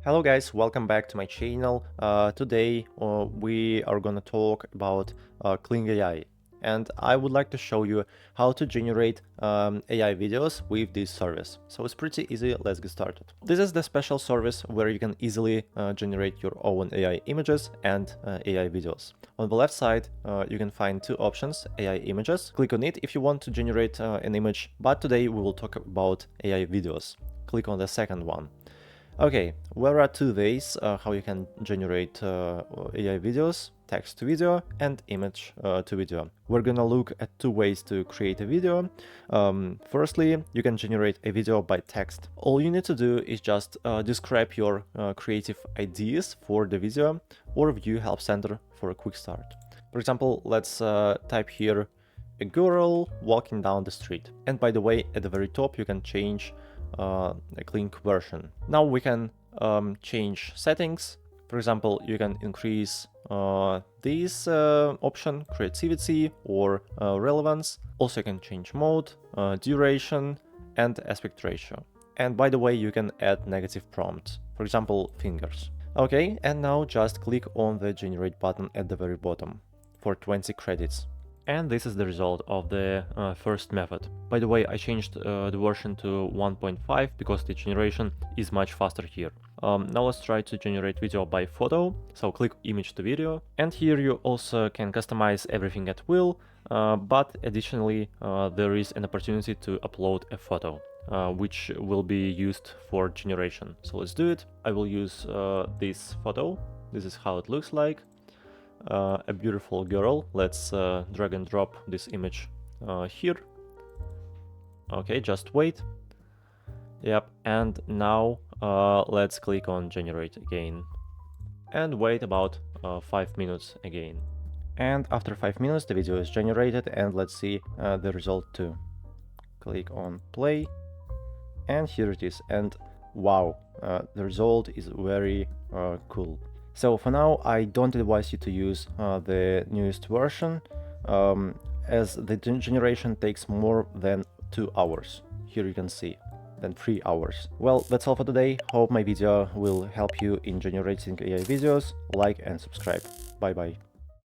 Hello guys, welcome back to my channel. Today we are gonna talk about Kling AI, and I would like to show you how to generate AI videos with this service. So it's pretty easy, let's get started. This is the special service where you can easily generate your own AI images and AI videos. On the left side you can find two options: AI images. Click on it if you want to generate an image, but today we will talk about AI videos. Click on the second one. Okay, there are two ways how you can generate AI videos: text to video and image to video. We're gonna look at two ways to create a video. Firstly, you can generate a video by text. All you need to do is just describe your creative ideas for the video or view help center for a quick start. For example, let's type here a girl walking down the street. And by the way, at the very top you can change a Kling version. Now we can change settings. For example, you can increase this option, creativity or relevance. Also you can change mode, duration and aspect ratio. And by the way, you can add negative prompts, for example, fingers. Okay, and now just click on the generate button at the very bottom for 20 credits. And this is the result of the first method. By the way, I changed the version to 1.5 because the generation is much faster here. Now let's try to generate video by photo. So click image to video. And here you also can customize everything at will, but additionally there is an opportunity to upload a photo, which will be used for generation. So let's do it. I will use this photo. This is how it looks like. A beautiful girl. Let's drag and drop this image here. Okay, just wait. Yep, and now let's click on generate again and wait about 5 minutes again. And after 5 minutes the video is generated, and let's see the result too. Click on play and here it is, and wow, the result is very cool. So for now, I don't advise you to use the newest version, as the generation takes more than 2 hours. Here you can see, than 3 hours. Well, that's all for today. Hope my video will help you in generating AI videos. Like and subscribe. Bye bye.